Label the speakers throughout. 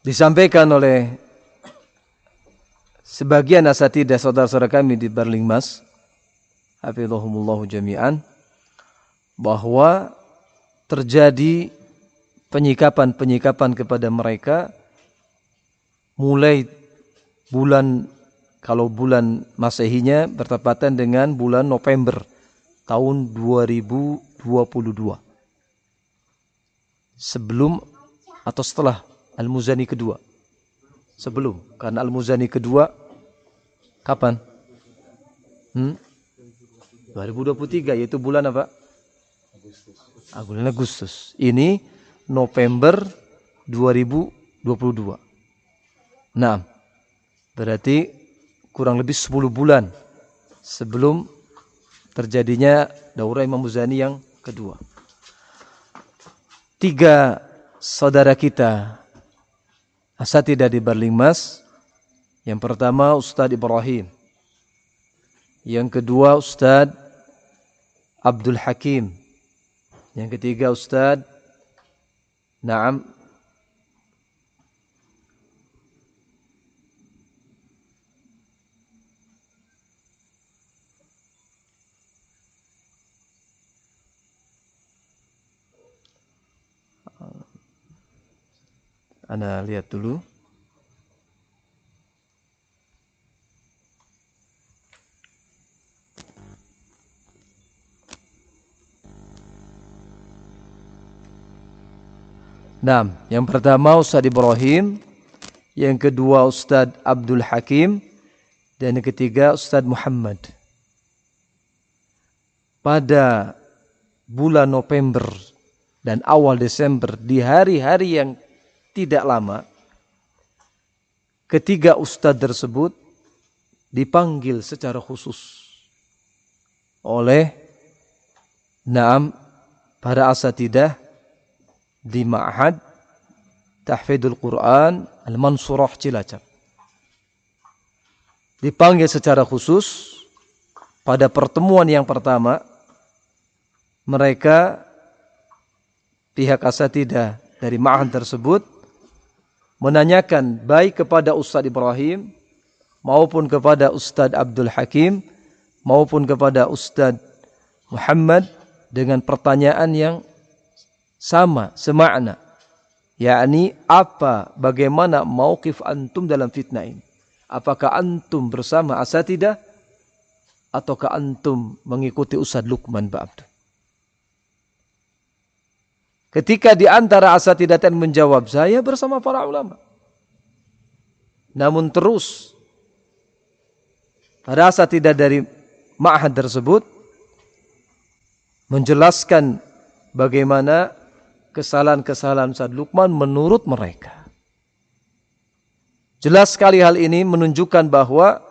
Speaker 1: disampaikan oleh sebagian asatidah saudara-saudara kami di Barlingmas, hafizahumullahu jami'an, bahwa terjadi penyikapan kepada mereka mulai kalau bulan Masehinya bertepatan dengan bulan November tahun 2022. Sebelum atau setelah Al-Muzani kedua? Sebelum, karena Al-Muzani kedua kapan? 2023, yaitu bulan apa? Bulan Agustus. Ini November 2022. Nah, berarti kurang lebih 10 bulan sebelum terjadinya daurah Imam Muzani yang kedua. 3 saudara kita asatidah di Barlingmas. Yang pertama Ustadz Ibrahim, yang kedua Ustadz Abdul Hakim, yang ketiga Ustadz Ana lihat dulu. Nah, yang pertama Ustadz Ibrahim, yang kedua Ustadz Abdul Hakim, dan yang ketiga Ustadz Muhammad. Pada bulan November dan awal Desember, di hari-hari yang tidak lama, ketiga ustadz tersebut dipanggil secara khusus oleh para asatidah di Ma'had Tahfidul Quran Al-Mansurah Cilacap. Dipanggil secara khusus pada pertemuan yang pertama. Mereka, pihak asatidah dari Ma'had tersebut, menanyakan baik kepada Ustadz Ibrahim maupun kepada Ustadz Abdul Hakim maupun kepada Ustadz Muhammad dengan pertanyaan yang sama, semakna, yakni bagaimana mauqif antum dalam fitnah ini? Apakah antum bersama asatidah ataukah antum mengikuti Ustadz Luqman Ba'abdu? Ketika di antara asatidah yang menjawab, saya bersama para ulama. Namun terus para asatidah dari Ma'had tersebut menjelaskan bagaimana kesalahan-kesalahan Ustadz Luqman menurut mereka. Jelas sekali hal ini menunjukkan bahwa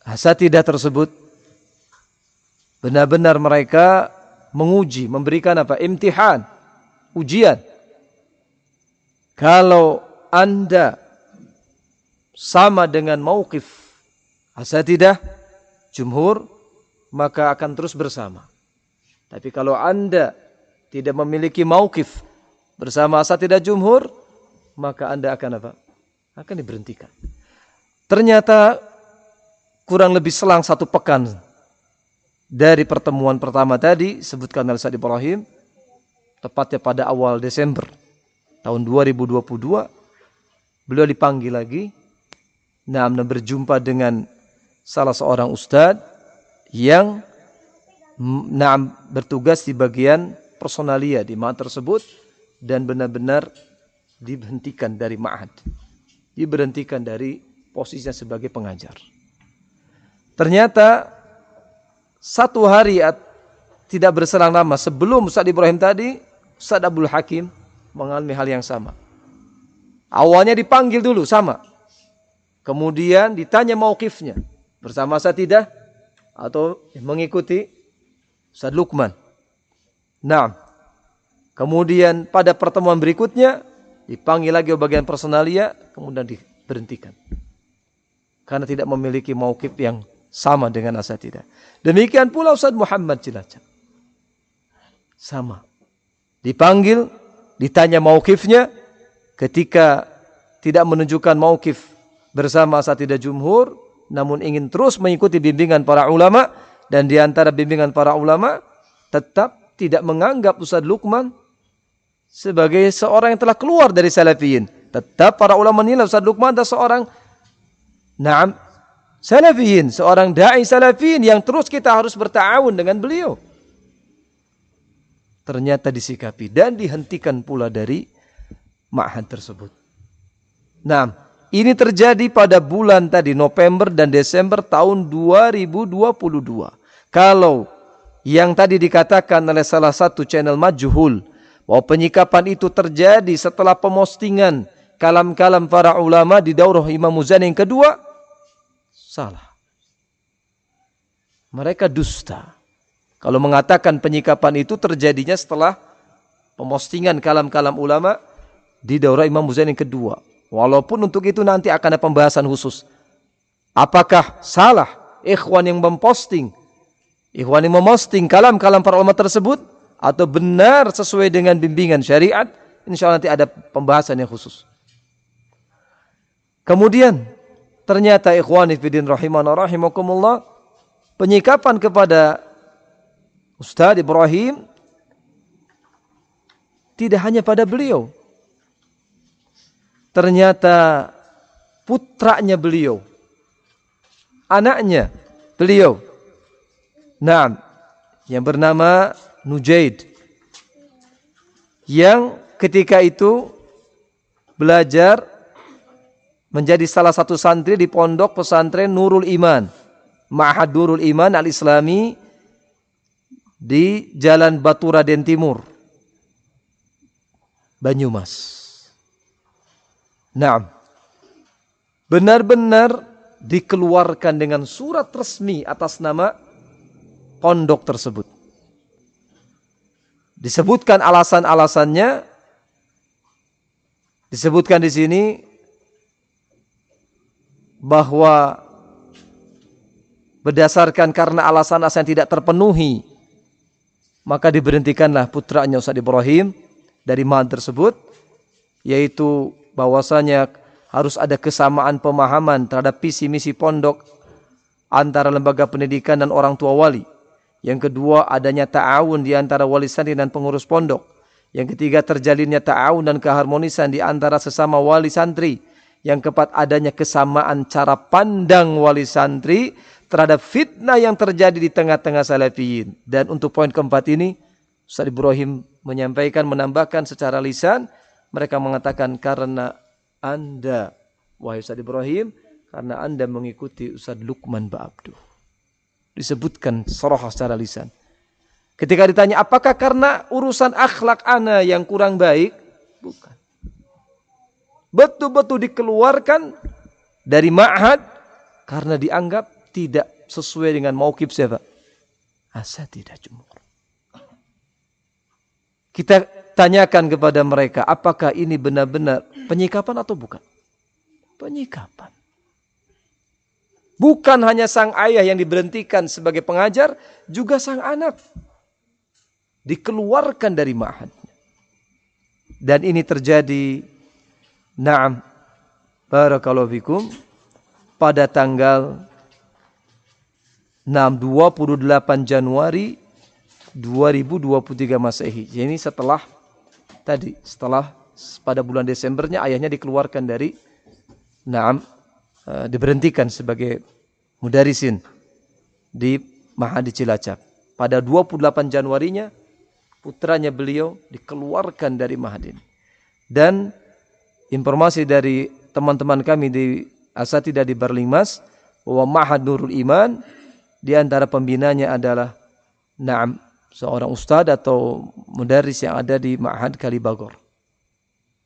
Speaker 1: asatidah tersebut benar-benar mereka menguji, memberikan imtihan, ujian. Kalau Anda sama dengan mauqif asatidah jumhur, maka akan terus bersama. Tapi kalau Anda tidak memiliki mauqif bersama asatidah jumhur, maka Anda akan akan diberhentikan. Ternyata kurang lebih selang 1 pekan dari pertemuan pertama tadi sebutkan oleh Ustadz Ibrahim, tepatnya pada awal Desember tahun 2022, beliau dipanggil lagi dan berjumpa dengan salah seorang ustadz yang bertugas di bagian personalia di Ma'had tersebut dan benar-benar diberhentikan dari Ma'had, diberhentikan dari posisinya sebagai pengajar. Ternyata 1 hari tidak berselang lama sebelum Ustadz Ibrahim tadi, Ustadz Abdul Hakim mengalami hal yang sama. Awalnya dipanggil dulu sama, kemudian ditanya mauqifnya bersama asatidah atau mengikuti Ustadz Luqman. Kemudian pada pertemuan berikutnya dipanggil lagi bagian personalia, kemudian diberhentikan karena tidak memiliki mauqif yang sama dengan asatidah. Demikian pula Ustadz Muhammad Cilacap. Sama. Dipanggil, ditanya mauqifnya, ketika tidak menunjukkan mauqif bersama asatidzah jumhur, namun ingin terus mengikuti bimbingan para ulama, dan di antara bimbingan para ulama tetap tidak menganggap Ustaz Lukman sebagai seorang yang telah keluar dari salafiyin. Tetap para ulama menilai Ustaz Lukman adalah seorang salafiyin, seorang dai salafiyin yang terus kita harus berta'awun dengan beliau. Ternyata disikapi dan dihentikan pula dari ma'had tersebut. Nah, ini terjadi pada bulan tadi November dan Desember tahun 2022. Kalau yang tadi dikatakan oleh salah satu channel majhul bahwa penyikapan itu terjadi setelah pemostingan kalam-kalam para ulama di daurah Imam Muzani yang kedua, salah. Mereka dusta kalau mengatakan penyikapan itu terjadinya setelah pemostingan kalam-kalam ulama di daurah Imam Muzani yang kedua. Walaupun untuk itu nanti akan ada pembahasan khusus. Apakah salah ikhwan yang memposting kalam-kalam para ulama tersebut, atau benar sesuai dengan bimbingan syariat? Insya Allah nanti ada pembahasan yang khusus. Kemudian ternyata ikhwani fiddin rahimana rahimakumullah, penyikapan kepada Ustaz Ibrahim tidak hanya pada beliau. Ternyata putranya beliau, anaknya beliau, yang bernama Nujaid, yang ketika itu belajar menjadi salah satu santri di pondok pesantren Nurul Iman, Ma'had Nurul Iman Al-Islami di Jalan Baturaden Timur, Banyumas. Benar-benar dikeluarkan dengan surat resmi atas nama pondok tersebut. Disebutkan alasan-alasannya, disebutkan di sini bahwa berdasarkan karena alasan-alasan yang tidak terpenuhi, maka diberhentikanlah putranya Ustaz Ibrahim dari ma'had tersebut, yaitu bahwasanya harus ada kesamaan pemahaman terhadap visi misi pondok antara lembaga pendidikan dan orang tua wali. Yang kedua, adanya ta'awun di antara wali santri dan pengurus pondok. Yang ketiga, terjalinnya ta'awun dan keharmonisan di antara sesama wali santri. Yang keempat, adanya kesamaan cara pandang wali santri terhadap fitnah yang terjadi di tengah-tengah salafiyin. Dan untuk poin keempat ini, Ustaz Ibrahim menambahkan secara lisan. Mereka mengatakan, karena Anda, wahai Ustaz Ibrahim, karena Anda mengikuti Ustaz Lukman Ba'abdu. Disebutkan sorohah secara lisan. Ketika ditanya, apakah karena urusan akhlak ana yang kurang baik? Bukan. Betul-betul dikeluarkan dari ma'had karena dianggap tidak sesuai dengan mauqif siapa? Asatidzah jumhur. Kita tanyakan kepada mereka, apakah ini benar-benar penyikapan atau bukan? Penyikapan. Bukan hanya sang ayah yang diberhentikan sebagai pengajar, juga sang anak dikeluarkan dari ma'hadnya. Dan ini terjadi, barakallahu fikum, pada tanggal 28 Januari 2023 Masehi. Jadi setelah pada bulan Desembernya ayahnya dikeluarkan dari diberhentikan sebagai mudarisin di Ma'had Cilacap. Pada 28 Januarinya putranya beliau dikeluarkan dari Ma'had ini. Dan informasi dari teman-teman kami di asatidzah di Barlingmas bahwa Ma'had Nurul Iman di antara pembinanya adalah seorang ustadz atau mudaris yang ada di Ma'had Kalibagor.